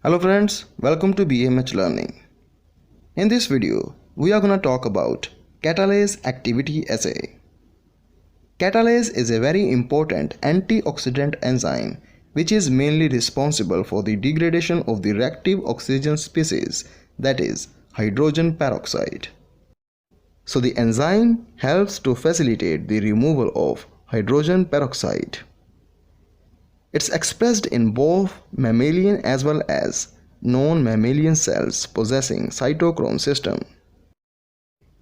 Hello friends, welcome to BMH Learning. In this video, we are going to talk about Catalase activity assay. Catalase is a very important antioxidant enzyme which is mainly responsible for the degradation of the reactive oxygen species, that is, hydrogen peroxide. So the enzyme helps to facilitate the removal of hydrogen peroxide. It's expressed in both mammalian as well as non-mammalian cells possessing cytochrome system.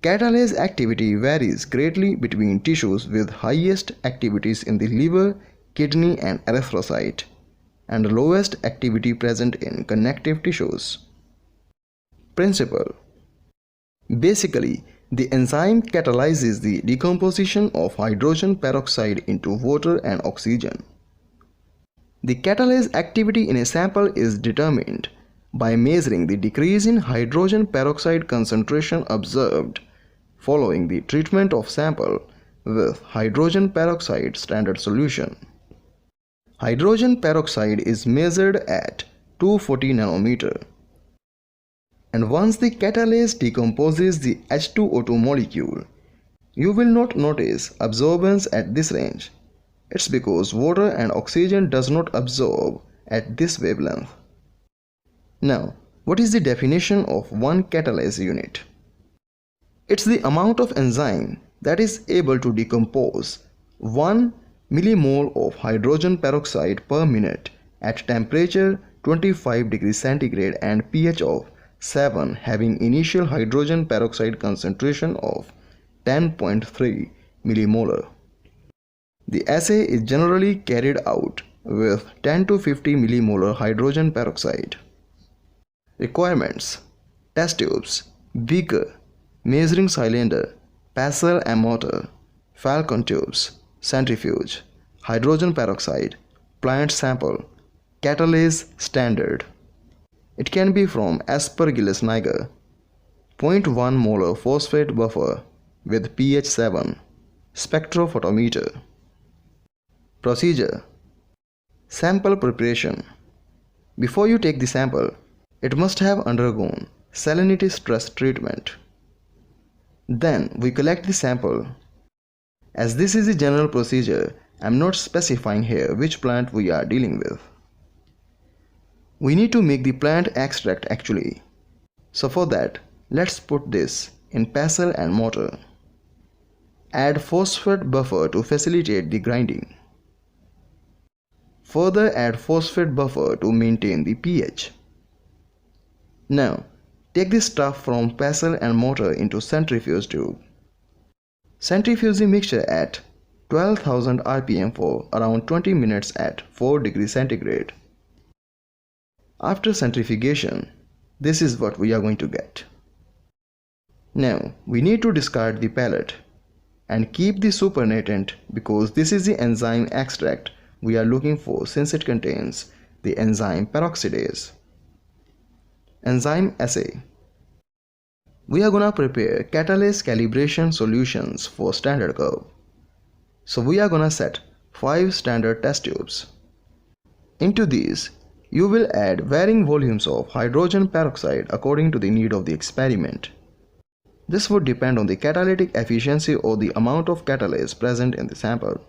Catalase activity varies greatly between tissues with highest activities in the liver, kidney and erythrocyte, and lowest activity present in connective tissues. Principle: basically, the enzyme catalyzes the decomposition of hydrogen peroxide into water and oxygen. The catalase activity in a sample is determined by measuring the decrease in hydrogen peroxide concentration observed following the treatment of sample with hydrogen peroxide standard solution. Hydrogen peroxide is measured at 240 nanometer. And once the catalase decomposes the H2O2 molecule, you will not notice absorbance at this range. It's because water and oxygen does not absorb at this wavelength. Now, what is the definition of one catalase unit? It's the amount of enzyme that is able to decompose 1 millimole of hydrogen peroxide per minute at temperature 25 degrees centigrade and pH of 7, having initial hydrogen peroxide concentration of 10.3 millimolar. The assay is generally carried out with 10 to 50 millimolar hydrogen peroxide. Requirements: test tubes, beaker, measuring cylinder, pestle and mortar, falcon tubes, centrifuge, hydrogen peroxide, plant sample, catalase standard. It can be from Aspergillus niger, 0.1 molar phosphate buffer with pH 7, spectrophotometer. Procedure: sample preparation. Before you take the sample, it must have undergone salinity stress treatment. Then we collect the sample. As this is a general procedure, I am not specifying here which plant we are dealing with. We need to make the plant extract actually. So for that, let's put this in pestle and mortar. Add phosphate buffer to facilitate the grinding. Further add phosphate buffer to maintain the pH. Now, take the stuff from pestle and mortar into centrifuge tube. Centrifuge the mixture at 12,000 rpm for around 20 minutes at 4 degrees centigrade. After centrifugation, this is what we are going to get. Now, we need to discard the pellet and keep the supernatant because this is the enzyme extract we are looking for since it contains the enzyme peroxidase. Enzyme assay. We are gonna prepare catalase calibration solutions for standard curve. So we are gonna set 5 standard test tubes. Into these, you will add varying volumes of hydrogen peroxide according to the need of the experiment. This would depend on the catalytic efficiency or the amount of catalase present in the sample.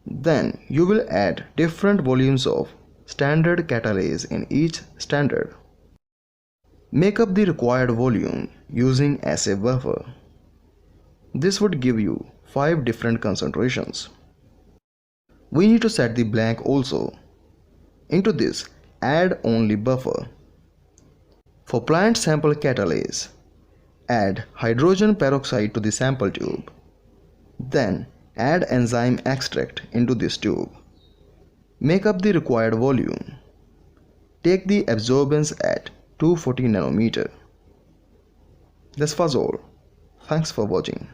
Then you will add different volumes of standard catalase in each standard. Make up the required volume using assay buffer. This would give you 5 different concentrations. We need to set the blank also. Into this, add only buffer. For plant sample catalase, add hydrogen peroxide to the sample tube. Then add enzyme extract into this tube. Make up the required volume. Take the absorbance at 240 nanometer. This was all. Thanks for watching.